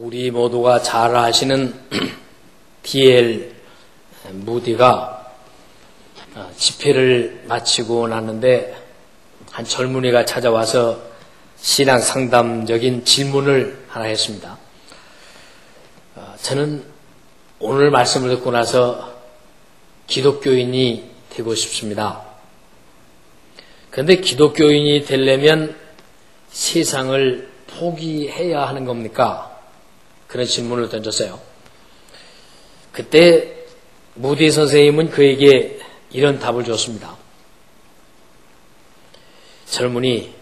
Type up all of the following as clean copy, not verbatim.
우리 모두가 잘 아시는 D.L. 무디가 집회를 마치고 났는데 한 젊은이가 찾아와서 신앙 상담적인 질문을 하나 했습니다. 저는 오늘 말씀을 듣고 나서 기독교인이 되고 싶습니다. 그런데 기독교인이 되려면 세상을 포기해야 하는 겁니까? 그런 질문을 던졌어요. 그때 무디 선생님은 그에게 이런 답을 줬습니다. 젊은이,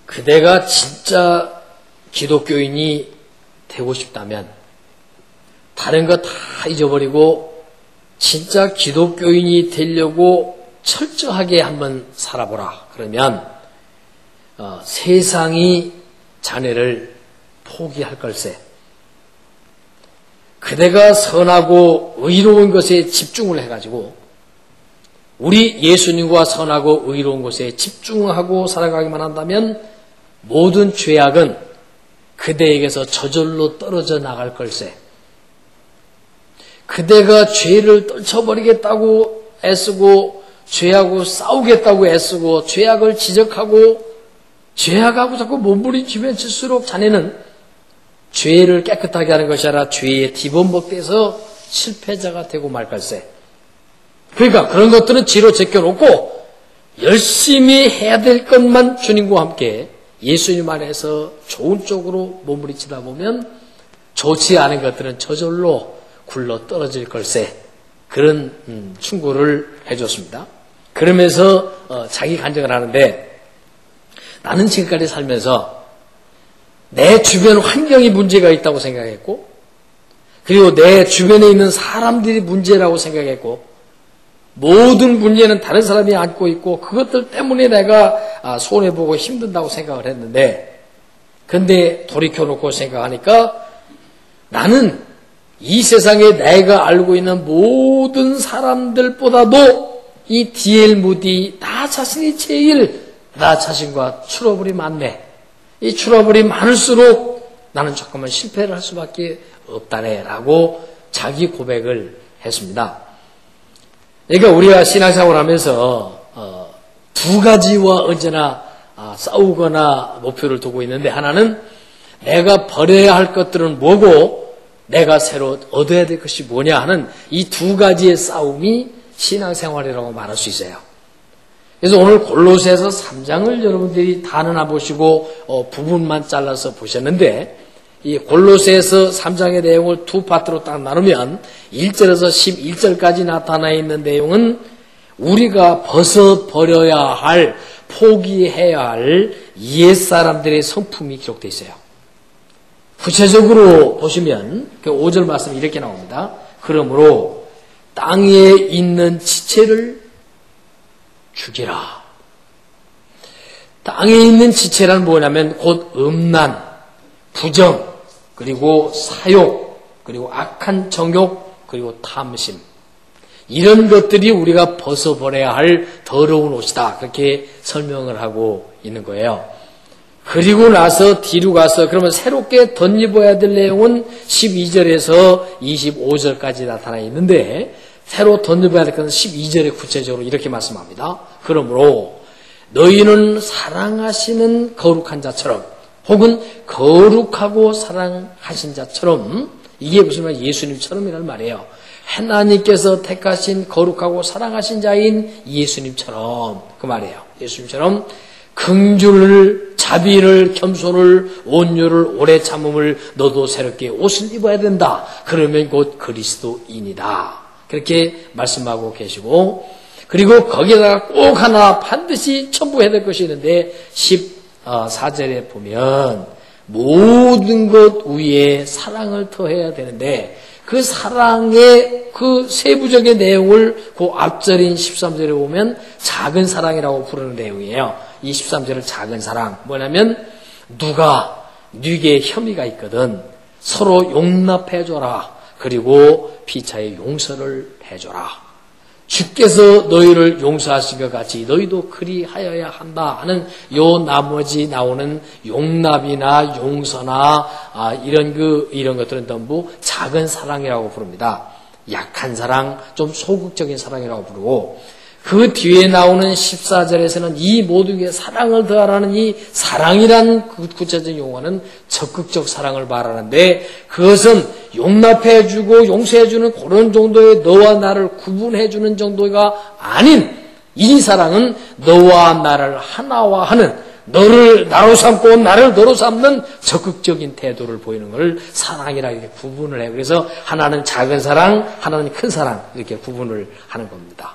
그대가 진짜 기독교인이 되고 싶다면 다른 거 다 잊어버리고 진짜 기독교인이 되려고 철저하게 한번 살아보라. 그러면 세상이 자네를 포기할 걸세. 그대가 선하고 의로운 것에 집중을 해가지고 우리 예수님과 선하고 의로운 것에 집중하고 살아가기만 한다면 모든 죄악은 그대에게서 저절로 떨어져 나갈 걸세. 그대가 죄를 떨쳐버리겠다고 애쓰고 죄하고 싸우겠다고 애쓰고 죄악을 지적하고 죄악하고 자꾸 몸부림치면 칠수록 자네는 죄를 깨끗하게 하는 것이 아니라 죄에 뒤범벅돼서 실패자가 되고 말 걸세. 그러니까 그런 것들은 뒤로 제껴놓고 열심히 해야 될 것만 주님과 함께 예수님 안에서 좋은 쪽으로 몸부림치다 보면 좋지 않은 것들은 저절로 굴러 떨어질 걸세. 그런 충고를 해줬습니다. 그러면서 자기 간증을 하는데, 나는 지금까지 살면서 내 주변 환경이 문제가 있다고 생각했고, 그리고 내 주변에 있는 사람들이 문제라고 생각했고, 모든 문제는 다른 사람이 안고 있고 그것들 때문에 내가 손해보고 힘든다고 생각을 했는데, 근데 돌이켜놓고 생각하니까 나는 이 세상에 내가 알고 있는 모든 사람들보다도 이 D.L. 무디 나 자신이 제일 나 자신과 트러블이 많네. 이 트러블이 많을수록 나는 조금은 실패를 할 수밖에 없다네 라고 자기 고백을 했습니다. 그러니까 우리가 신앙생활을 하면서 두 가지와 언제나 싸우거나 목표를 두고 있는데, 하나는 내가 버려야 할 것들은 뭐고 내가 새로 얻어야 될 것이 뭐냐 하는 이 두 가지의 싸움이 신앙생활이라고 말할 수 있어요. 그래서 오늘 골로새서 3장을 여러분들이 다는 보시고 부분만 잘라서 보셨는데, 이 골로새서 3장의 내용을 두 파트로 딱 나누면 1절에서 11절까지 나타나 있는 내용은 우리가 벗어버려야 할, 포기해야 할 옛사람들의 성품이 기록되어 있어요. 구체적으로 보시면 그 5절 말씀이 이렇게 나옵니다. 그러므로 땅에 있는 지체를 죽이라. 땅에 있는 지체란 뭐냐면 곧 음란, 부정, 그리고 사욕, 그리고 악한 정욕, 그리고 탐심. 이런 것들이 우리가 벗어버려야 할 더러운 옷이다. 그렇게 설명을 하고 있는 거예요. 그리고 나서 뒤로 가서 그러면 새롭게 덧입어야 될 내용은 12절에서 25절까지 나타나 있는데, 새로 덧입어야 될 것은 12절에 구체적으로 이렇게 말씀합니다. 그러므로 너희는 사랑하시는 거룩한 자처럼, 혹은 거룩하고 사랑하신 자처럼, 이게 무슨 말, 예수님처럼이라는 말이에요. 하나님께서 택하신 거룩하고 사랑하신 자인 예수님처럼, 그 말이에요. 예수님처럼 긍휼을, 자비를, 겸손을, 온유를, 오래 참음을 너도 새롭게 옷을 입어야 된다. 그러면 곧 그리스도인이다. 그렇게 말씀하고 계시고, 그리고 거기에다가 꼭 하나 반드시 첨부해야 될 것이 있는데 14절에 보면 모든 것 위에 사랑을 더해야 되는데, 그 사랑의 그 세부적인 내용을 그 앞절인 13절에 보면 작은 사랑이라고 부르는 내용이에요. 이 13절은 작은 사랑, 뭐냐면 누가 네게 혐의가 있거든 서로 용납해줘라. 그리고 피차에 용서를 해줘라. 주께서 너희를 용서하신 것 같이 너희도 그리하여야 한다 하는 요 나머지 나오는 용납이나 용서나 이런 것들은 전부 작은 사랑이라고 부릅니다. 약한 사랑, 좀 소극적인 사랑이라고 부르고, 그 뒤에 나오는 14절에서는 이 모두에게 사랑을 더하라는 이 사랑이란 구체적인 용어는 적극적 사랑을 말하는데, 그것은 용납해주고 용서해주는 그런 정도의 너와 나를 구분해주는 정도가 아닌, 이 사랑은 너와 나를 하나화하는, 너를 나로 삼고 나를 너로 삼는 적극적인 태도를 보이는 걸 사랑이라 이렇게 구분을 해요. 그래서 하나는 작은 사랑, 하나는 큰 사랑, 이렇게 구분을 하는 겁니다.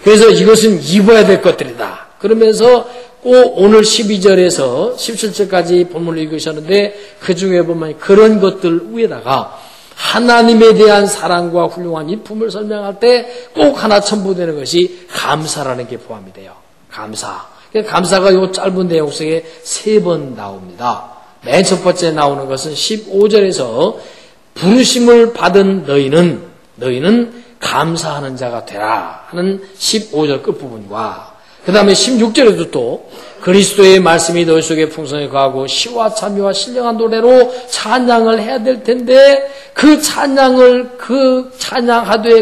그래서 이것은 입어야 될 것들이다. 그러면서 꼭 오늘 12절에서 17절까지 본문을 읽으셨는데, 그 중에 보면 그런 것들 위에다가 하나님에 대한 사랑과 훌륭한 일품을 설명할 때 꼭 하나 첨부되는 것이 감사라는 게 포함이 돼요. 감사. 감사가 이 짧은 내용 속에 3번 나옵니다. 맨 첫 번째 나오는 것은 15절에서 부르심을 받은 너희는 감사하는 자가 되라 하는 15절 끝부분과, 그 다음에 16절에도 또 그리스도의 말씀이 너희 속에 풍성히 거하고 시와 참여와 신령한 노래로 찬양을 해야 될 텐데, 그 찬양하되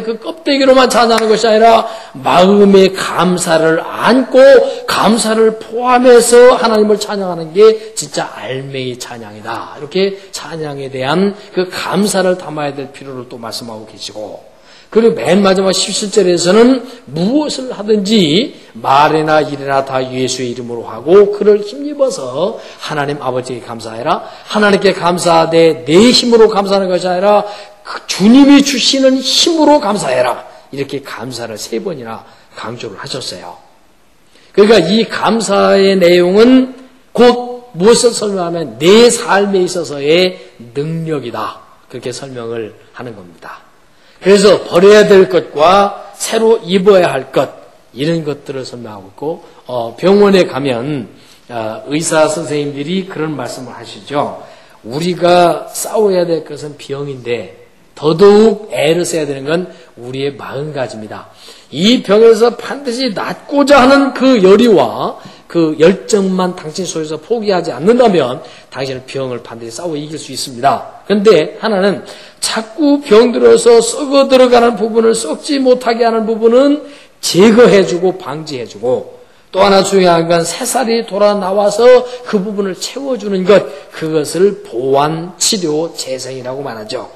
그 껍데기로만 찬양하는 것이 아니라 마음의 감사를 안고 감사를 포함해서 하나님을 찬양하는 게 진짜 알맹이 찬양이다. 이렇게 찬양에 대한 그 감사를 담아야 될 필요를 또 말씀하고 계시고, 그리고 맨 마지막 17절에서는 무엇을 하든지 말이나 일이나 다 예수의 이름으로 하고 그를 힘입어서 하나님 아버지에게 감사해라. 하나님께 감사하되 내 힘으로 감사하는 것이 아니라 주님이 주시는 힘으로 감사해라. 이렇게 감사를 3번이나 강조를 하셨어요. 그러니까 이 감사의 내용은 곧 무엇을 설명하면 내 삶에 있어서의 능력이다. 그렇게 설명을 하는 겁니다. 그래서 버려야 될 것과 새로 입어야 할 것, 이런 것들을 설명하고 있고, 병원에 가면 의사 선생님들이 그런 말씀을 하시죠. 우리가 싸워야 될 것은 병인데 더더욱 애를 써야 되는 건 우리의 마음가짐이다. 이 병에서 반드시 낫고자 하는 그 열의와 그 열정만 당신 속에서 포기하지 않는다면 당신은 병을 반드시 싸워 이길 수 있습니다. 그런데 하나는 자꾸 병들어서 썩어 들어가는 부분을 썩지 못하게 하는 부분은 제거해주고 방지해주고, 또 하나 중요한 건 새살이 돌아 나와서 그 부분을 채워주는 것, 그것을 보완, 치료, 재생이라고 말하죠.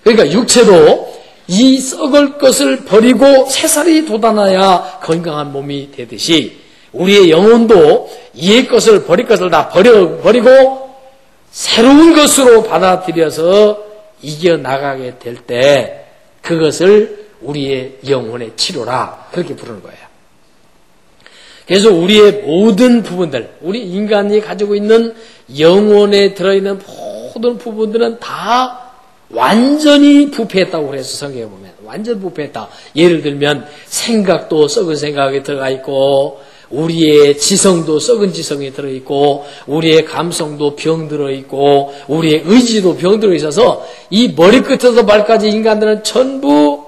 그러니까 육체도 이 썩을 것을 버리고 새살이 돋아나야 건강한 몸이 되듯이, 우리의 영혼도 이의 것을 버릴 것을 다 버리고 새로운 것으로 받아들여서 이겨나가게 될 때 그것을 우리의 영혼의 치료라, 그렇게 부르는 거예요. 그래서 우리의 모든 부분들, 우리 인간이 가지고 있는 영혼에 들어있는 모든 부분들은 다 완전히 부패했다고 그래서 성경에 보면 완전 부패했다. 예를 들면 생각도 썩은 생각이 들어가 있고, 우리의 지성도 썩은 지성이 들어있고, 우리의 감성도 병들어 있고, 우리의 의지도 병들어 있어서 이 머리끝에서 발까지 인간들은 전부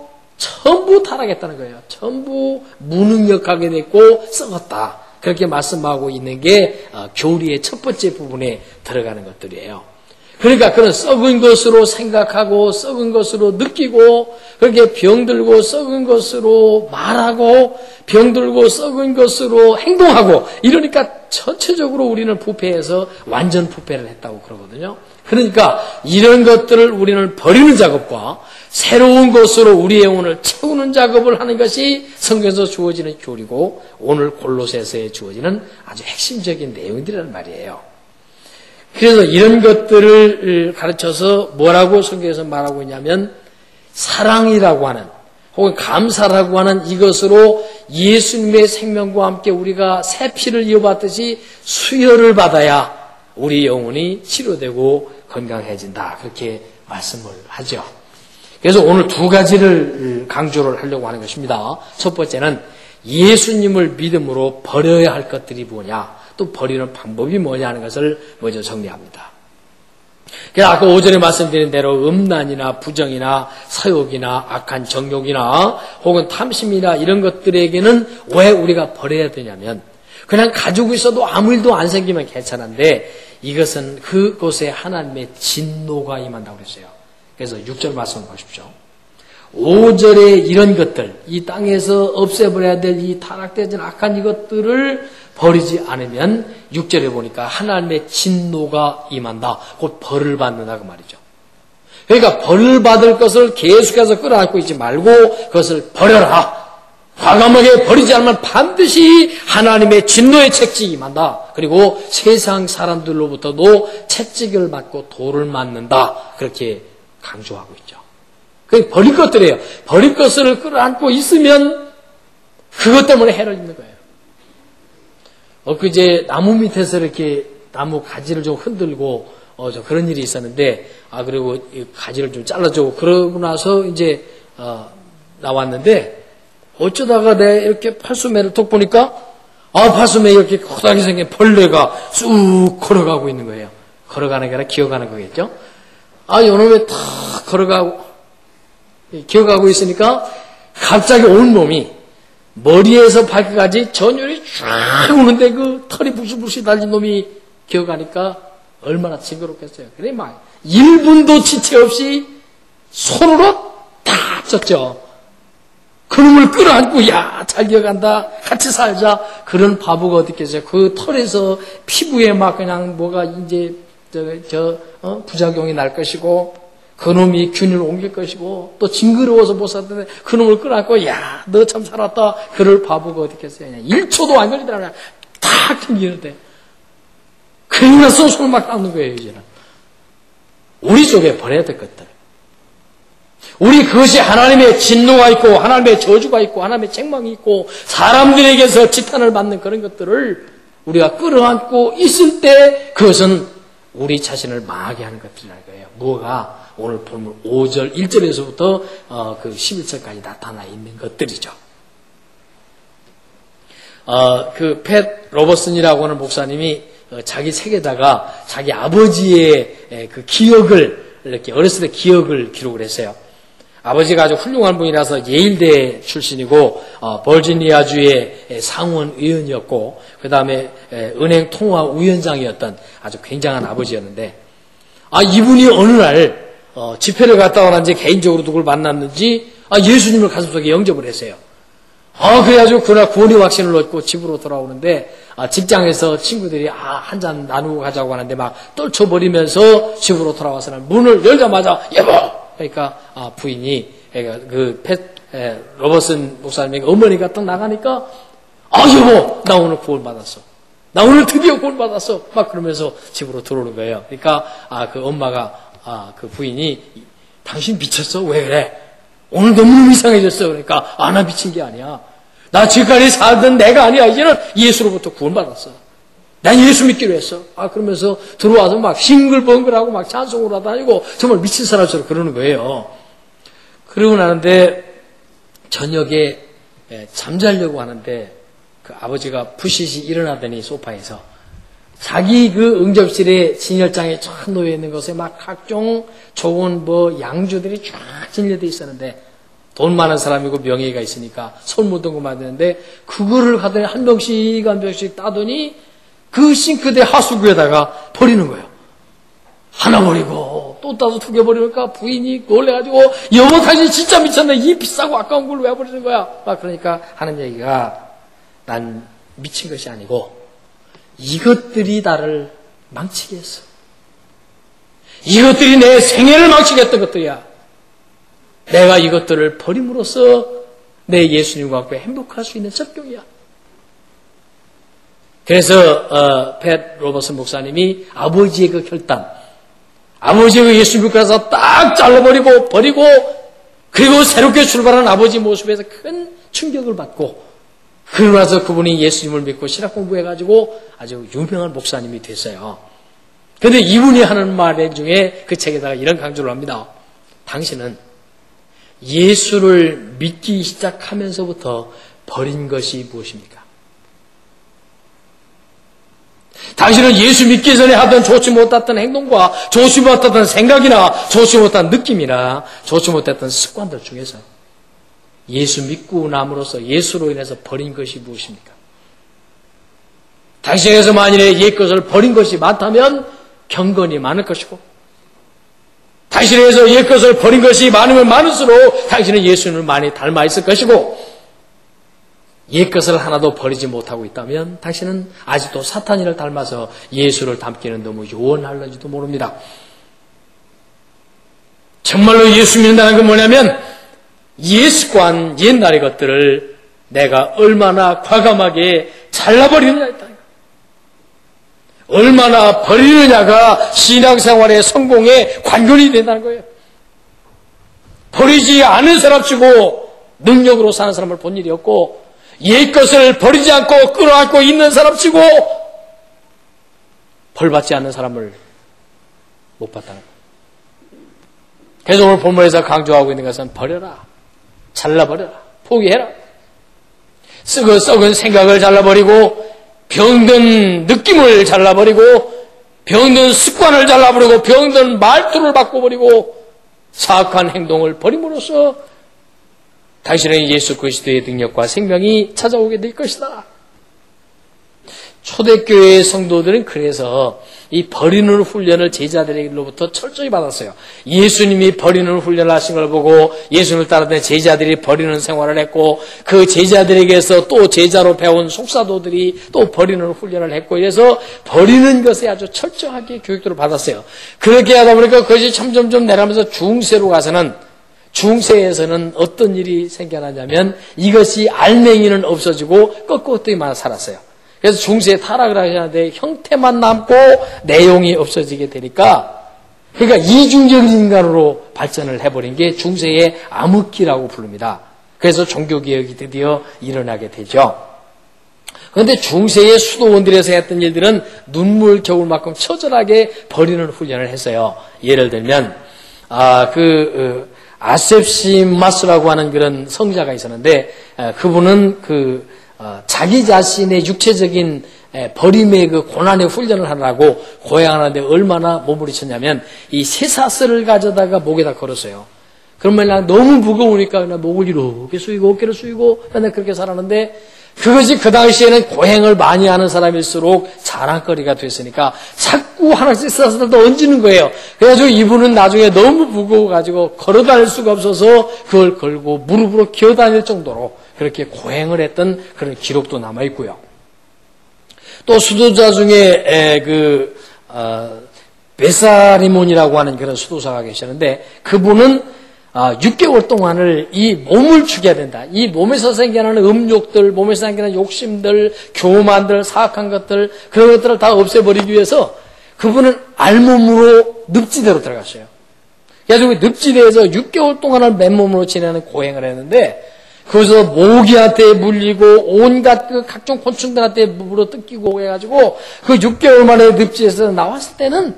타락했다는 거예요. 전부 무능력하게 됐고 썩었다. 그렇게 말씀하고 있는 게 교리의 첫 번째 부분에 들어가는 것들이에요. 그러니까 그런 썩은 것으로 생각하고 썩은 것으로 느끼고, 그렇게 병들고 썩은 것으로 말하고 병들고 썩은 것으로 행동하고, 이러니까 전체적으로 우리는 부패해서 완전 부패를 했다고 그러거든요. 그러니까 이런 것들을 우리는 버리는 작업과 새로운 것으로 우리의 영혼을 채우는 작업을 하는 것이 성경에서 주어지는 교리고, 오늘 골로새서에 주어지는 아주 핵심적인 내용들이란 말이에요. 그래서 이런 것들을 가르쳐서 뭐라고 성경에서 말하고 있냐면, 사랑이라고 하는, 혹은 감사라고 하는 이것으로 예수님의 생명과 함께 우리가 새 피를 이어받듯이 수혈을 받아야 우리 영혼이 치료되고 건강해진다. 그렇게 말씀을 하죠. 그래서 오늘 2가지를 강조를 하려고 하는 것입니다. 첫 번째는 예수님을 믿음으로 버려야 할 것들이 뭐냐, 또 버리는 방법이 뭐냐 하는 것을 먼저 정리합니다. 아까 오전에 말씀드린 대로 음란이나 부정이나 사욕이나 악한 정욕이나 혹은 탐심이나 이런 것들에게는 왜 우리가 버려야 되냐면 그냥 가지고 있어도 아무 일도 안 생기면 괜찮은데 이것은 그곳에 하나님의 진노가 임한다고 그랬어요. 그래서 6절 말씀 보십시오. 5절에 이런 것들, 이 땅에서 없애버려야 될 이 타락되진 악한 이것들을 버리지 않으면 6절에 보니까 하나님의 진노가 임한다. 곧 벌을 받는다 그 말이죠. 그러니까 벌을 받을 것을 계속해서 끌어안고 있지 말고 그것을 버려라. 과감하게 버리지 않으면 반드시 하나님의 진노의 책찍이 임한다. 그리고 세상 사람들로부터도 채찍을 받고 돌을 맞는다. 그렇게 강조하고 있죠. 그게 버릴 것들이에요. 버릴 것을 끌어안고 있으면 그것 때문에 해를 입는 거예요. 엊그제 나무 밑에서 이렇게 나무 가지를 좀 흔들고 좀 그런 일이 있었는데 그리고 이 가지를 좀 잘라주고 그러고 나서 이제 나왔는데 어쩌다가 내 이렇게 팔수매를 톡 보니까 팔수매에 이렇게 커다랗게 생긴 벌레가 쑥 걸어가고 있는 거예요. 걸어가는 게 아니라 기어가는 거겠죠. 요놈에 탁 기어가고 있으니까 갑자기 온 몸이 머리에서 발끝까지 전율이 쫙 오는데 그 털이 부실부실 달린 놈이 기어가니까 얼마나 징그럽겠어요. 그래 막 1분도 지체 없이 손으로 다 쪘죠. 그놈을 끌어안고 잘 기어간다 같이 살자 그런 바보가 어디 있겠어요. 그 털에서 피부에 막 그냥 뭐가 이제 부작용이 날 것이고 그놈이 균을 옮길 것이고 또 징그러워서 못 살던데 그놈을 끌어안고 너 참 살았다 그럴 바보가 어디 있겠어요. 그냥 1초도 안 걸리더라. 그냥 탁 튕기는데 그러고 나서 손을 막 닦는 거예요. 이제는 우리 속에 버려야 될 것들, 우리 그것이 하나님의 진노가 있고 하나님의 저주가 있고 하나님의 책망이 있고 사람들에게서 지탄을 받는 그런 것들을 우리가 끌어안고 있을 때 그것은 우리 자신을 망하게 하는 것들이라는 거예요. 뭐가 오늘 본문 5절 1절에서부터 그 11절까지 나타나 있는 것들이죠. 그 팻 로버슨이라고 하는 목사님이 자기 책에다가 자기 아버지의 그 기억을 이렇게 어렸을 때 기억을 기록을 했어요. 아버지가 아주 훌륭한 분이라서 예일대 출신이고 버지니아주의 상원 의원이었고 그 다음에 은행 통화 위원장이었던 아주 굉장한 아버지였는데 이분이 어느 날 집회를 갔다 오는지 개인적으로 누굴 만났는지 예수님을 가슴속에 영접을 했어요. 그래가지고 그날 구원의 확신을 얻고 집으로 돌아오는데 직장에서 친구들이 한 잔 나누고 가자고 하는데 막 떨쳐버리면서 집으로 돌아와서는 문을 열자마자 여보! 그러니까 부인이 그 로버슨 목사님의 어머니가 딱 나가니까 여보! 나 오늘 구원 받았어. 나 오늘 드디어 구원 받았어. 막 그러면서 집으로 들어오는 거예요. 그러니까 그 엄마가 그 부인이 당신 미쳤어? 왜 그래? 오늘 너무 이상해졌어. 그러니까 나 미친 게 아니야. 나 지금까지 살던 내가 아니야. 이제는 예수로부터 구원받았어. 난 예수 믿기로 했어. 그러면서 들어와서 막 싱글벙글하고 막 찬송을 하다 다니고 정말 미친 사람처럼 그러는 거예요. 그러고 나는데 저녁에 잠자려고 하는데 그 아버지가 부시시 일어나더니 소파에서 자기 그 응접실에 진열장에 쫙 놓여 있는 것에 막 각종 좋은 양주들이 쫙 진열되어 있었는데 돈 많은 사람이고 명예가 있으니까 손 묻은 거 맞는데 그거를 가더니 한 병씩 따더니 그 싱크대 하수구에다가 버리는 거예요. 하나 버리고 또 따서 2개 버리니까 부인이 놀래가지고 여보 당신 진짜 미쳤네. 이 비싸고 아까운 걸 왜 버리는 거야? 막 그러니까 하는 얘기가 난 미친 것이 아니고 이것들이 나를 망치게 했어. 이것들이 내 생애를 망치게 했던 것들이야. 내가 이것들을 버림으로써 내 예수님과 함께 행복할 수 있는 적경이야. 그래서 팻 로버슨 목사님이 아버지의 그 결단, 아버지의 그 예수 믿고 나서 딱 잘라버리고 버리고 그리고 새롭게 출발한 아버지 모습에서 큰 충격을 받고 그러고 나서 그분이 예수님을 믿고 신학 공부해가지고 아주 유명한 목사님이 됐어요. 그런데 이분이 하는 말 중에 그 책에다가 이런 강조를 합니다. 당신은 예수를 믿기 시작하면서부터 버린 것이 무엇입니까? 당신은 예수 믿기 전에 하던 좋지 못했던 행동과 좋지 못했던 생각이나 좋지 못한 느낌이나 좋지 못했던 습관들 중에서 예수 믿고 남으로써 예수로 인해서 버린 것이 무엇입니까? 당신에게서 만일에 옛것을 버린 것이 많다면 경건이 많을 것이고, 당신에게서 옛것을 버린 것이 많으면 많을수록 당신은 예수님을 많이 닮아 있을 것이고, 옛것을 하나도 버리지 못하고 있다면 당신은 아직도 사탄이를 닮아서 예수를 닮기는 너무 요원할는지도 모릅니다. 정말로 예수 믿는다는 건 뭐냐면 옛 습관, 옛날의 것들을 내가 얼마나 과감하게 잘라버리느냐에 있다. 얼마나 버리느냐가 신앙생활의 성공의 관건이 된다는 거예요. 버리지 않은 사람치고 능력으로 사는 사람을 본 일이 없고, 옛것을 버리지 않고 끌어안고 있는 사람치고 벌받지 않는 사람을 못 봤다는 거예요. 그래서 오늘 본문에서 강조하고 있는 것은 버려라, 잘라버려라, 포기해라. 썩은 생각을 잘라버리고, 병든 느낌을 잘라버리고, 병든 습관을 잘라버리고, 병든 말투를 바꿔버리고, 사악한 행동을 버림으로써 당신의 예수 그리스도의 능력과 생명이 찾아오게 될 것이다. 초대교회의 성도들은 그래서 이 버리는 훈련을 제자들로부터 철저히 받았어요. 예수님이 버리는 훈련을 하신 걸 보고 예수님을 따르던 제자들이 버리는 생활을 했고, 그 제자들에게서 또 제자로 배운 속사도들이 또 버리는 훈련을 했고, 이래서 버리는 것에 아주 철저하게 교육들을 받았어요. 그렇게 하다 보니까 그것이 점점점 내려가면서 중세로 가서는, 중세에서는 어떤 일이 생겨나냐면 이것이 알맹이는 없어지고 꺾어뜨기만 살았어요. 그래서 중세에 타락을 하셨는데 형태만 남고 내용이 없어지게 되니까, 그러니까 이중적인 인간으로 발전을 해버린 게 중세의 암흑기라고 부릅니다. 그래서 종교개혁이 드디어 일어나게 되죠. 그런데 중세의 수도원들에서 했던 일들은 눈물겨울만큼 처절하게 버리는 훈련을 했어요. 예를 들면 아셉시마스라고 하는 그런 성자가 있었는데, 그분은 자기 자신의 육체적인 버림의 그 고난의 훈련을 하느라고 고행하는데 얼마나 몸부림쳤냐면, 이 쇠사슬을 가져다가 목에다 걸었어요. 그러면 너무 무거우니까 그냥 목을 이렇게 숙이고 어깨를 숙이고 맨날 그렇게 살았는데, 그것이 그 당시에는 고행을 많이 하는 사람일수록 자랑거리가 됐으니까 자꾸 하나씩 쇠사슬을 더 얹는 거예요. 그래가지고 이분은 나중에 너무 무거워가지고 걸어다닐 수가 없어서 그걸 걸고 무릎으로 기어다닐 정도로 그렇게 고행을 했던 그런 기록도 남아있고요. 또 수도자 중에 베사리몬이라고 하는 그런 수도사가 계시는데, 그분은 6개월 동안을 이 몸을 죽여야 된다. 이 몸에서 생겨나는 음욕들, 몸에서 생겨나는 욕심들, 교만들, 사악한 것들, 그런 것들을 다 없애버리기 위해서 그분은 알몸으로 늪지대로 들어갔어요. 그래서 늪지대에서 6개월 동안을 맨몸으로 지내는 고행을 했는데, 거기서 모기한테 물리고 온갖 그 각종 곤충들한테 물어 뜯기고 해가지고 그 6개월 만에 늪지에서 나왔을 때는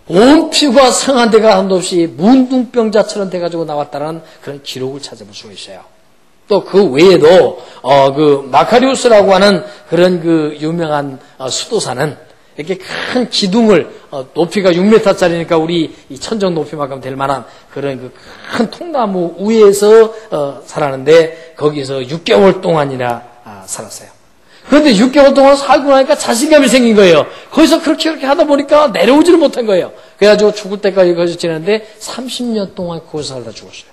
온 피부가 성한 데가 한도 없이 문둥병자처럼 돼가지고 나왔다는 그런 기록을 찾아볼 수가 있어요. 또 그 외에도 마카리우스라고 하는 그런 그 유명한 수도사는 이렇게 큰 기둥을 높이가 6m짜리니까 우리 이 천정 높이만큼 될 만한 그런 그 큰 통나무 위에서 살았는데, 거기서 6개월 동안이나 살았어요. 그런데 6개월 동안 살고 나니까 자신감이 생긴 거예요. 거기서 그렇게 하다 보니까 내려오지를 못한 거예요. 그래가지고 죽을 때까지 거기서 지냈는데 30년 동안 거기서 살다 죽었어요.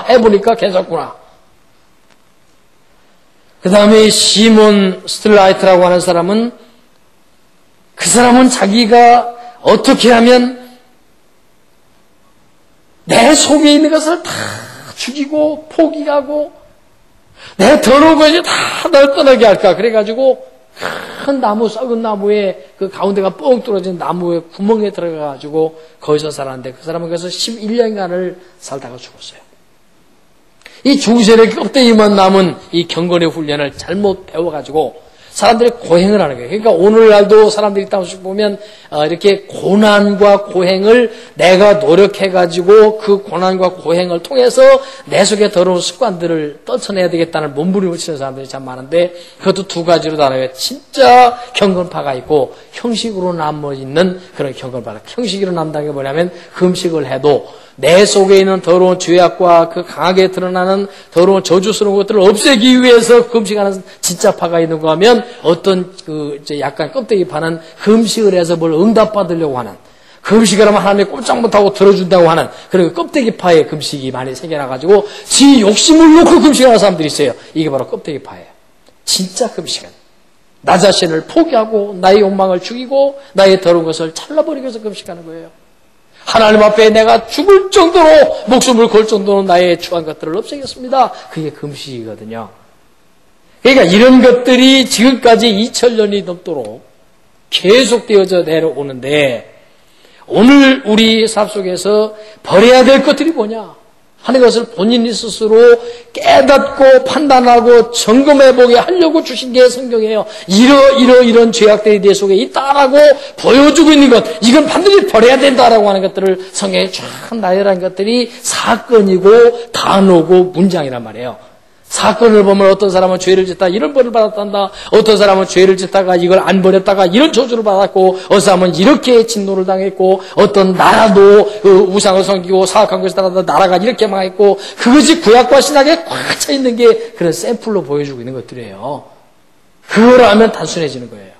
해보니까 괜찮구나. 그 다음에 시몬 스틸라이트라고 하는 사람은, 그 사람은 자기가 어떻게 하면 내 속에 있는 것을 다 죽이고 포기하고 내 더러운 것이 다 널 떠나게 할까. 그래가지고 큰 나무, 썩은 나무에 그 가운데가 뻥 뚫어진 나무에 구멍에 들어가가지고 거기서 살았는데, 그 사람은 거기서 11년간을 살다가 죽었어요. 이 중세의 껍데기만 남은 이 경건의 훈련을 잘못 배워가지고 사람들이 고행을 하는 거예요. 그러니까 오늘날도 사람들이 따라서 보면 이렇게 고난과 고행을 내가 노력해가지고 그 고난과 고행을 통해서 내 속에 더러운 습관들을 떨쳐내야 되겠다는 몸부림을 치는 사람들이 참 많은데 그것도 두 가지로 나눠요. 진짜 경건파가 있고 형식으로 남아있는 그런 경건파. 형식으로 남다는 게 뭐냐면 금식을 해도 내 속에 있는 더러운 죄악과 그 강하게 드러나는 더러운 저주스러운 것들을 없애기 위해서 금식하는 진짜 파가 있는가 하면 어떤 이제 약간 껍데기 파는 금식을 해서 뭘 응답받으려고 하는 금식을 하면 하나님이 꼼짝 못하고 들어준다고 하는 그런 껍데기 파의 금식이 많이 생겨나가지고 지 욕심을 놓고 금식하는 사람들이 있어요. 이게 바로 껍데기 파예요. 진짜 금식은 나 자신을 포기하고 나의 욕망을 죽이고 나의 더러운 것을 잘라버리기 위해서 금식하는 거예요. 하나님 앞에 내가 죽을 정도로 목숨을 걸 정도로 나의 추한 것들을 없애겠습니다. 그게 금식이거든요. 그러니까 이런 것들이 지금까지 2000년이 넘도록 계속되어져 내려오는데 오늘 우리 삶 속에서 버려야 될 것들이 뭐냐 하는 것을 본인이 스스로 깨닫고 판단하고 점검해보게 하려고 주신 게 성경이에요. 이런 죄악들이 내 속에 있다라고 보여주고 있는 것, 이건 반드시 버려야 된다라고 하는 것들을 성경에 쫙 나열한 것들이 사건이고 단어고 문장이란 말이에요. 사건을 보면 어떤 사람은 죄를 짓다 이런 벌을 받았단다. 어떤 사람은 죄를 짓다가 이걸 안 버렸다가 이런 저주를 받았고 어떤 사람은 이렇게 진노를 당했고 어떤 나라도 우상을 섬기고 사악한 것을 따라서 나라가 이렇게 망했고 그것이 구약과 신약에 꽉 차 있는 게 그런 샘플로 보여주고 있는 것들이에요. 그걸 하면 단순해지는 거예요.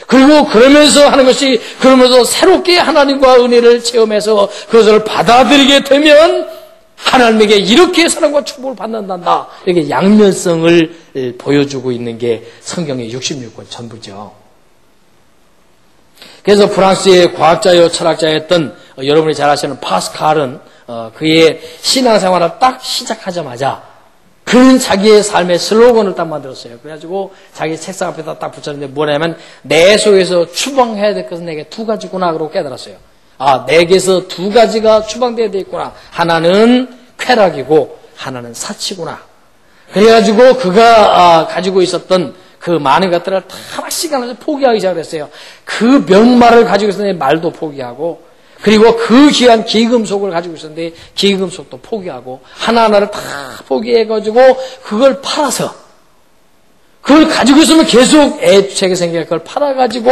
그리고 그러면서 하는 것이 그러면서 새롭게 하나님과 은혜를 체험해서 그것을 받아들이게 되면 하나님에게 이렇게 사랑과 축복을 받는단다. 이렇게 양면성을 보여주고 있는 게 성경의 66권 전부죠. 그래서 프랑스의 과학자요 철학자였던 여러분이 잘 아시는 파스칼은 그의 신앙생활을 딱 시작하자마자 그는 자기의 삶의 슬로건을 딱 만들었어요. 그래가지고 자기 책상 앞에다 딱 붙였는데 뭐냐면 내 속에서 추방해야 될 것은 내게 두 가지구나 그러고 깨달았어요. 내게서 두 가지가 추방되어야 되겠구나. 하나는 쾌락이고 하나는 사치구나. 그래가지고 그가 가지고 있었던 그 많은 것들을 다 시간을 포기하기 시작했어요. 그 명말을 가지고 있었는데 말도 포기하고 그리고 그 귀한 기금속을 가지고 있었는데 기금속도 포기하고 하나하나를 다 포기해가지고 그걸 팔아서 그걸 가지고 있으면 계속 애착이 생겨 그걸 팔아가지고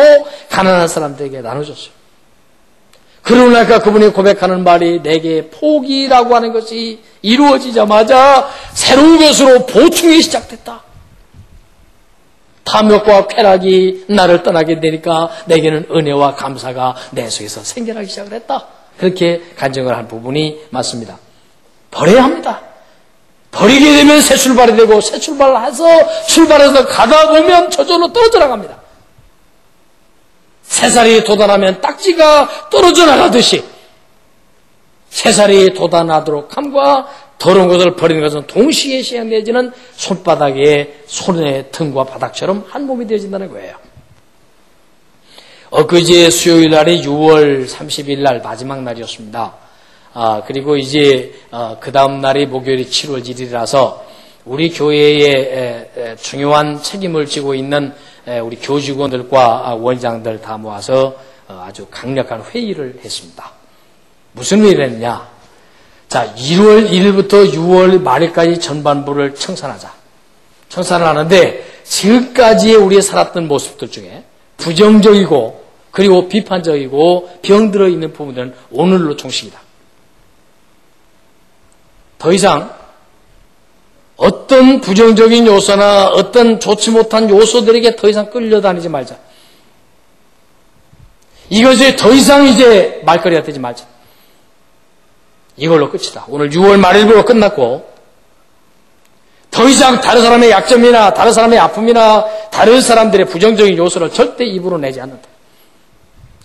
가난한 사람들에게 나눠줬어요. 그러고 나니까 그분이 고백하는 말이 내게 포기라고 하는 것이 이루어지자마자 새로운 것으로 보충이 시작됐다. 탐욕과 쾌락이 나를 떠나게 되니까 내게는 은혜와 감사가 내 속에서 생겨나기 시작을 했다. 그렇게 간증을 한 부분이 맞습니다. 버려야 합니다. 버리게 되면 새 출발이 되고 새 출발해서 가다 보면 저절로 떨어져 나갑니다. 새살이 돋아나면 딱지가 떨어져 나가듯이 새살이 돋아나도록 함과 더러운 것을 버리는 것은 동시에 시행되어지는 손바닥에 손의 틈과 바닥처럼 한 몸이 되어진다는 거예요. 엊그제 수요일 날이 6월 30일 날 마지막 날이었습니다. 그리고 이제 그 다음 날이 목요일이 7월 1일이라서 우리 교회에 중요한 책임을 지고 있는 우리 교직원들과 원장들 다 모아서 아주 강력한 회의를 했습니다. 무슨 회의를 했냐? 자, 1월 1일부터 6월 말일까지 전반부를 청산하자. 청산을 하는데 지금까지의 우리의 살았던 모습들 중에 부정적이고 그리고 비판적이고 병들어 있는 부분들은 오늘로 종식이다. 더 이상 어떤 부정적인 요소나 어떤 좋지 못한 요소들에게 더 이상 끌려다니지 말자. 이것이 더 이상 이제 말거리가 되지 말자. 이걸로 끝이다. 오늘 6월 말일부로 끝났고 더 이상 다른 사람의 약점이나 다른 사람의 아픔이나 다른 사람들의 부정적인 요소를 절대 입으로 내지 않는다.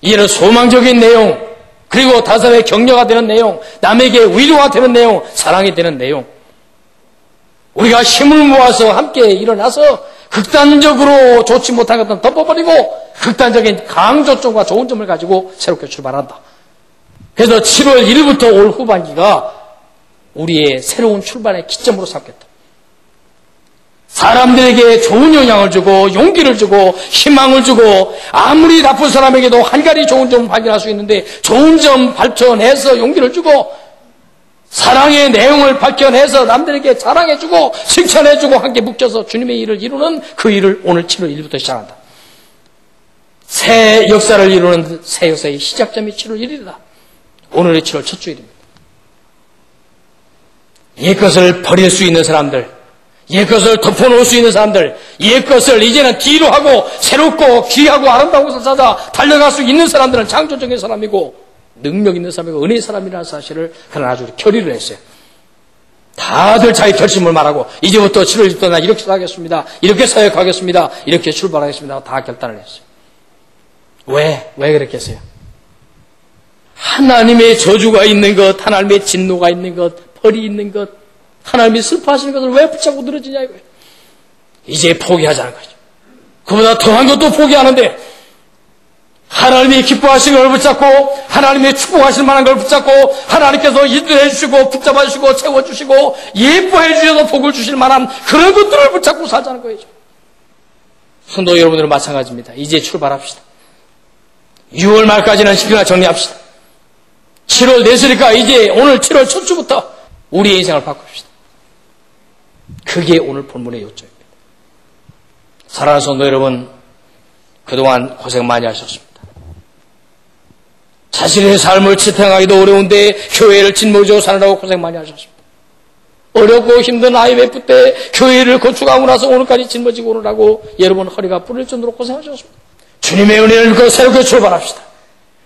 이는 소망적인 내용 그리고 다른 사람의 격려가 되는 내용 남에게 위로가 되는 내용 사랑이 되는 내용 우리가 힘을 모아서 함께 일어나서 극단적으로 좋지 못한 것들은 덮어버리고 극단적인 강조점과 좋은 점을 가지고 새롭게 출발한다. 그래서 7월 1일부터 올 후반기가 우리의 새로운 출발의 기점으로 삼겠다. 사람들에게 좋은 영향을 주고 용기를 주고 희망을 주고 아무리 나쁜 사람에게도 한 가지 좋은 점을 발견할 수 있는데 좋은 점 발견해서 용기를 주고 사랑의 내용을 발견해서 남들에게 자랑해주고 칭찬해주고 함께 묶여서 주님의 일을 이루는 그 일을 오늘 7월 1일부터 시작한다. 새 역사를 이루는 새 역사의 시작점이 7월 1일이다. 오늘의 7월 첫 주일입니다. 옛것을 버릴 수 있는 사람들, 옛것을 덮어놓을 수 있는 사람들, 옛것을 이제는 뒤로 하고 새롭고 귀하고 아름다운 것을 찾아 달려갈 수 있는 사람들은 창조적인 사람이고 능력 있는 사람이고 은혜의 사람이라는 사실을 그는 아주 결의를 했어요. 다들 자기 결심을 말하고 이제부터 7월 1일부터 나 이렇게 하겠습니다. 이렇게 사역하겠습니다. 이렇게 출발하겠습니다. 다 결단을 했어요. 왜 그렇게 했어요? 하나님의 저주가 있는 것, 하나님의 진노가 있는 것, 벌이 있는 것, 하나님이 슬퍼하시는 것을 왜 붙잡고 늘어지냐 이거예요. 이제 포기하자는 거죠. 그보다 더한 것도 포기하는데 하나님이 기뻐하시는 걸 붙잡고 하나님이 축복하실 만한 걸 붙잡고 하나님께서 인도해 주시고 붙잡아 주시고 채워주시고 예뻐해 주셔서 복을 주실 만한 그런 것들을 붙잡고 살자는 거예요. 성도 여러분들은 마찬가지입니다. 이제 출발합시다. 6월 말까지는 시간을 정리합시다. 7월 내수니까 이제 오늘 7월 첫 주부터 우리의 인생을 바꿉시다. 그게 오늘 본문의 요점입니다. 사랑하는 성도 여러분, 그동안 고생 많이 하셨습니다. 자신의 삶을 지탱하기도 어려운데 교회를 짊어지고 사느라고 고생 많이 하셨습니다. 어렵고 힘든 IMF 때 교회를 건축하고 나서 오늘까지 짊어지고 오느라고 여러분 허리가 부를 정도로 고생하셨습니다. 주님의 은혜를 믿고 새롭게 출발합시다.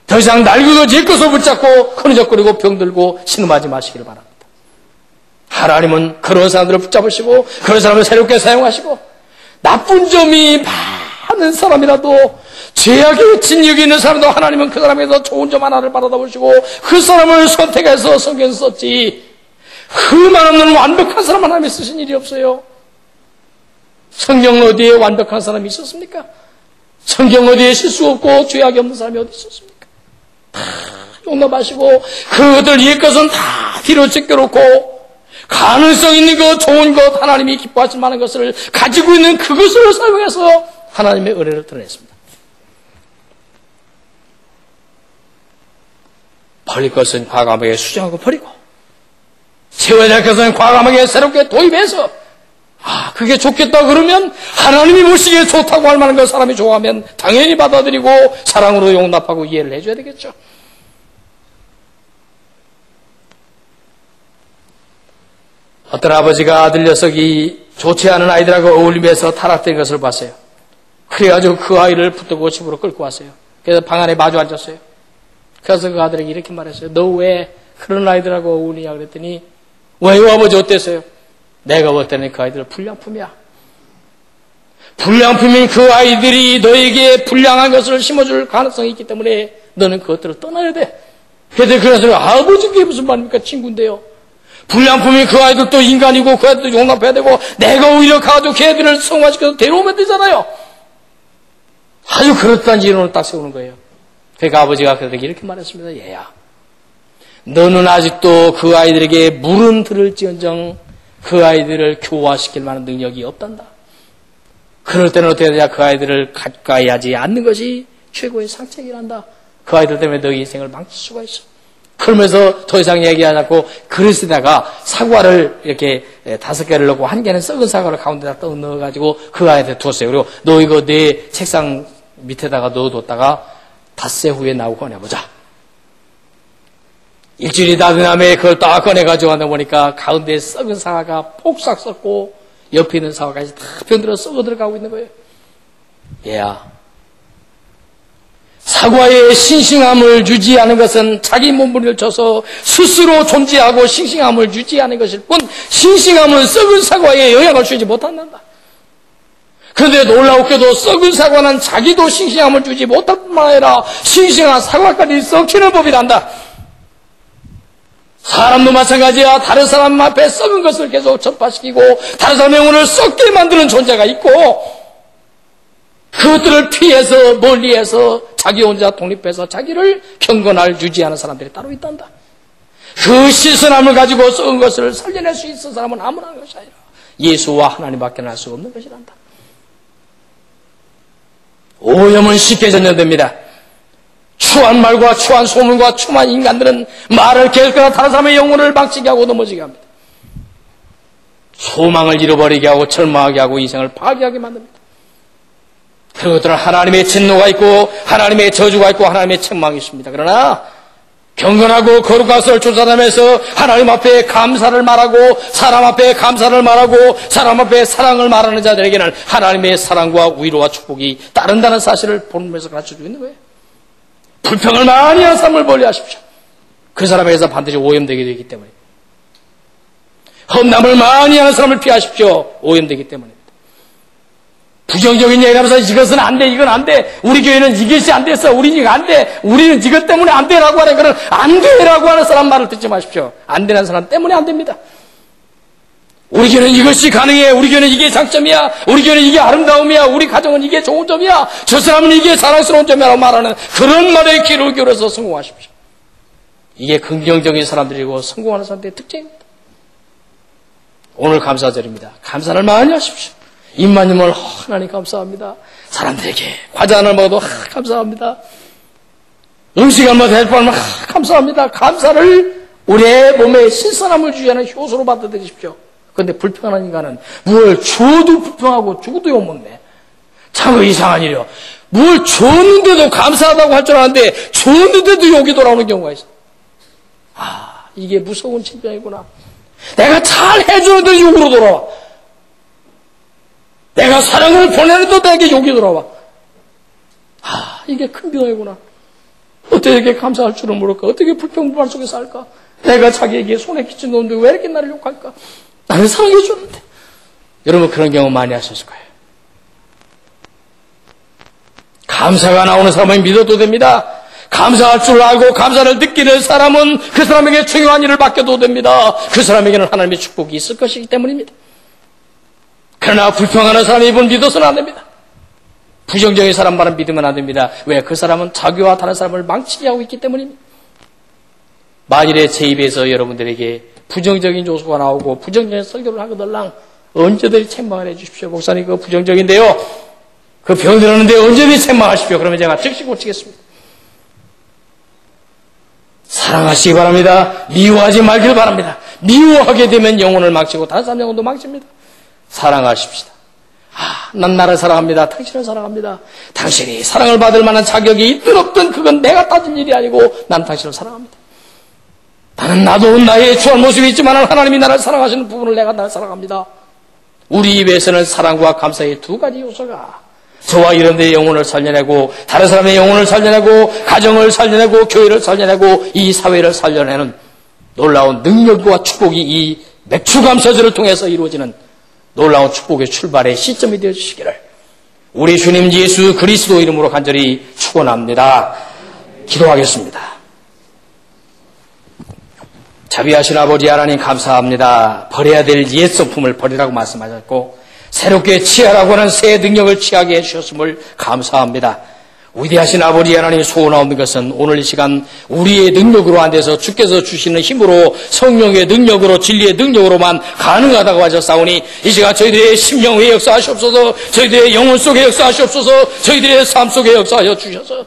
더 이상 낡고 옛것을 붙잡고 흐느적거리고 병들고 신음하지 마시기를 바랍니다. 하나님은 그런 사람들을 붙잡으시고 그런 사람을 새롭게 사용하시고 나쁜 점이 많은 사람이라도 죄악의 진역이 있는 사람도 하나님은 그 사람에서 좋은 점 하나를 받아다 보시고 그 사람을 선택해서 성경에 썼지 흠 없는 완벽한 사람 하나님이 쓰신 일이 없어요. 성경 어디에 완벽한 사람이 있었습니까? 성경 어디에 실수 없고 죄악이 없는 사람이 어디 있었습니까? 다 용납하시고 그것들 옛것은 다 뒤로 제껴놓고 가능성 있는 것, 좋은 것, 하나님이 기뻐하실 만한 것을 가지고 있는 그것을 사용해서 하나님의 은혜를 드러냈습니다. 버릴 것은 과감하게 수정하고 버리고 채워야 될 것은 과감하게 새롭게 도입해서 그게 좋겠다 그러면 하나님이 보시기에 좋다고 할 만한 걸 사람이 좋아하면 당연히 받아들이고 사랑으로 용납하고 이해를 해줘야 되겠죠. 어떤 아버지가 아들 녀석이 좋지 않은 아이들하고 어울리면서 타락된 것을 봤어요. 그래가지고 그 아이를 붙들고 집으로 끌고 왔어요. 그래서 방 안에 마주 앉았어요. 그래서 그 아들에게 이렇게 말했어요. 너 왜 그런 아이들하고 어울리냐 그랬더니 왜요 아버지 어땠어요? 내가 볼 때는 그 아이들은 불량품이야. 불량품인 그 아이들이 너에게 불량한 것을 심어줄 가능성이 있기 때문에 너는 그것들을 떠나야 돼. 그래서 아버지 그게 무슨 말입니까? 친구인데요. 불량품인 그 아이들도 인간이고 그 아이들도 용납해야 되고 내가 오히려 가지고 걔들을 성화시켜서 데려오면 되잖아요. 아주 그렇다는 이론을 딱 세우는 거예요. 그러니까 아버지가 그들에게 이렇게 말했습니다. 얘야, 너는 아직도 그 아이들에게 물은 들을지언정 그 아이들을 교화시킬 만한 능력이 없단다. 그럴 때는 어떻게 되냐? 그 아이들을 가까이 하지 않는 것이 최고의 상책이란다. 그 아이들 때문에 너희 인생을 망칠 수가 있어. 그러면서 더 이상 얘기하지 않고 그릇에다가 사과를 이렇게 5개를 넣고 한 개는 썩은 사과를 가운데다 떠 넣어가지고 그 안에 두었어요. 그리고 너 이거 내 책상 밑에다가 넣어뒀다가 닷새 후에 나오고 꺼내보자. 일주일이 다 지나면 그걸 딱 꺼내가지고 하다 보니까 가운데 썩은 사과가 폭삭 썩고 옆에 있는 사과까지 다 병들어 썩어 들어가고 있는 거예요. 얘야, 사과의 싱싱함을 유지하는 것은 자기 몸부림을 쳐서 스스로 존재하고 싱싱함을 유지하는 것일 뿐 싱싱함은 썩은 사과에 영향을 주지 못한다. 그런데 놀라웠게도 썩은 사과는 자기도 싱싱함을 주지 못할 뿐만 아니라 싱싱한 사과까지 썩히는 법이란다. 사람도 마찬가지야. 다른 사람 앞에 썩은 것을 계속 전파시키고 다른 사람의 영혼을 썩게 만드는 존재가 있고 그것들을 피해서 멀리해서 자기 혼자 독립해서 자기를 경건할 유지하는 사람들이 따로 있단다. 그 신선함을 가지고 썩은 것을 살려낼 수 있는 사람은 아무나 하는 것이 아니라 예수와 하나님밖에 날 수가 없는 것이란다. 오염은 쉽게 전염됩니다. 추한 말과 추한 소문과 추한 인간들은 말을 계속해서 다른 사람의 영혼을 망치게 하고 넘어지게 합니다. 소망을 잃어버리게 하고 절망하게 하고 인생을 파괴하게 만듭니다. 그것들은 하나님의 진노가 있고 하나님의 저주가 있고 하나님의 책망이 있습니다. 그러나 경건하고 거룩한 것을 조사하면서 하나님 앞에 감사를 말하고 사람 앞에 감사를 말하고 사람 앞에 사랑을 말하는 자들에게는 하나님의 사랑과 위로와 축복이 따른다는 사실을 본문에서 가르쳐주고 있는 거예요. 불평을 많이 하는 사람을 멀리하십시오. 그 사람에게서 반드시 오염되게 되기 때문에. 험담을 많이 하는 사람을 피하십시오. 오염되기 때문입니다. 부정적인 얘기를 하면서 이것은 안 돼, 이건 안 돼, 우리 교회는 이것이 안 됐어, 우리는 이거 안 돼, 우리는 이것 때문에 안 돼라고 하는 거는 안 돼라고 하는 사람 말을 듣지 마십시오. 안 되는 사람 때문에 안 됩니다. 우리 교회는 이것이 가능해, 우리 교회는 이게 장점이야, 우리 교회는 이게 아름다움이야, 우리 가정은 이게 좋은 점이야, 저 사람은 이게 사랑스러운 점이라고 말하는 그런 말에 귀를 기울여서 성공하십시오. 이게 긍정적인 사람들이고 성공하는 사람들의 특징입니다. 오늘 감사절입니다. 감사를 많이 하십시오. 입만 하나님 감사합니다. 사람들에게 과자 하나를 먹어도 감사합니다. 음식 한번 대접하면 감사합니다. 감사를 우리의 몸에 신선함을 주의하는 효소로 받아들이십시오. 그런데 불평하는 인간은 뭘 줘도 불평하고 주고도 욕먹네. 참 이상한 일이요. 뭘 줬는데도 감사하다고 할 줄 아는데 줬는데도 욕이 돌아오는 경우가 있어. 이게 무서운 질병이구나. 내가 잘 해주는데 욕으로 돌아와. 내가 사랑을 보내는데도 내게 욕이 돌아와. 이게 큰 병이구나. 어떻게 이렇게 감사할 줄은 모를까? 어떻게 불평불만 속에 살까? 내가 자기에게 손에 끼친 놈인데 왜 이렇게 나를 욕할까? 나는 사랑해 줬는데. 여러분 그런 경우 많이 하셨을 거예요. 감사가 나오는 사람은 믿어도 됩니다. 감사할 줄 알고 감사를 느끼는 사람은 그 사람에게 중요한 일을 맡겨도 됩니다. 그 사람에게는 하나님의 축복이 있을 것이기 때문입니다. 그러나 불평하는 사람의 입은 믿어서는 안 됩니다. 부정적인 사람 말은 믿으면 안 됩니다. 왜? 그 사람은 자기와 다른 사람을 망치게 하고 있기 때문입니다. 만일에 제 입에서 여러분들에게 부정적인 요소가 나오고 부정적인 설교를 하거들랑 언제든지 책망을 해 주십시오. 목사님 그거 부정적인데요. 그 병 들었는데 언제든지 책망하십시오. 그러면 제가 즉시 고치겠습니다. 사랑하시기 바랍니다. 미워하지 말길 바랍니다. 미워하게 되면 영혼을 망치고 다른 사람 영혼도 망칩니다. 사랑하십시다. 난 나를 사랑합니다. 당신을 사랑합니다. 당신이 사랑을 받을 만한 자격이 있든 없든 그건 내가 따진 일이 아니고 난 당신을 사랑합니다. 나는 나도 나의 추한 모습이 있지만 하나님이 나를 사랑하시는 부분을 내가 나를 사랑합니다. 우리 입에서는 사랑과 감사의 두 가지 요소가 저와 여러분들의 영혼을 살려내고 다른 사람의 영혼을 살려내고 가정을 살려내고 교회를 살려내고 이 사회를 살려내는 놀라운 능력과 축복이 이 맥추감사절을 통해서 이루어지는 놀라운 축복의 출발의 시점이 되어주시기를 우리 주님 예수 그리스도 이름으로 간절히 축원합니다. 기도하겠습니다. 자비하신 아버지 하나님 감사합니다. 버려야 될 옛 성품을 버리라고 말씀하셨고 새롭게 취하라고 하는 새 능력을 취하게 해주셨음을 감사합니다. 위대하신 아버지 하나님 소원하옵는 것은 오늘 이 시간 우리의 능력으로 안 돼서 주께서 주시는 힘으로 성령의 능력으로 진리의 능력으로만 가능하다고 하셨사오니 이 시간 저희들의 심령의 역사하시옵소서 저희들의 영혼 속에 역사하시옵소서 저희들의 삶 속에 역사하여 주셔서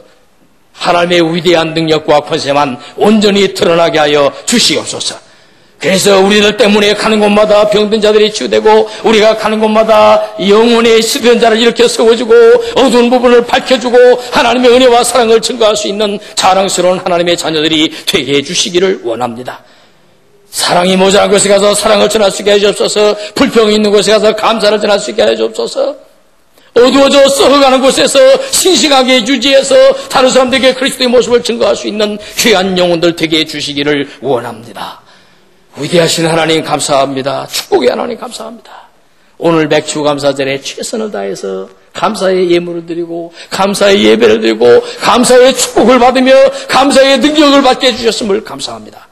하나님의 위대한 능력과 권세만 온전히 드러나게 하여 주시옵소서. 그래서 우리들 때문에 가는 곳마다 병든 자들이 치유되고 우리가 가는 곳마다 영혼의 시든 자를 일으켜 세워주고 어두운 부분을 밝혀주고 하나님의 은혜와 사랑을 증거할 수 있는 자랑스러운 하나님의 자녀들이 되게 해주시기를 원합니다. 사랑이 모자란 곳에 가서 사랑을 전할 수 있게 해주옵소서. 불평이 있는 곳에 가서 감사를 전할 수 있게 해주옵소서. 어두워져 썩어가는 곳에서 싱싱하게 유지해서 다른 사람들에게 그리스도의 모습을 증거할 수 있는 귀한 영혼들 되게 해주시기를 원합니다. 위대하신 하나님 감사합니다. 축복의 하나님 감사합니다. 오늘 맥추감사절에 최선을 다해서 감사의 예물을 드리고 감사의 예배를 드리고 감사의 축복을 받으며 감사의 능력을 받게 해주셨음을 감사합니다.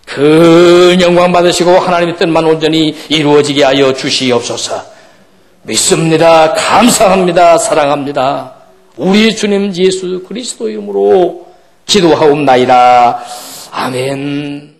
그 영광 받으시고 하나님의 뜻만 온전히 이루어지게 하여 주시옵소서. 믿습니다. 감사합니다. 사랑합니다. 우리 주님 예수 그리스도 이름으로 기도하옵나이다. 아멘.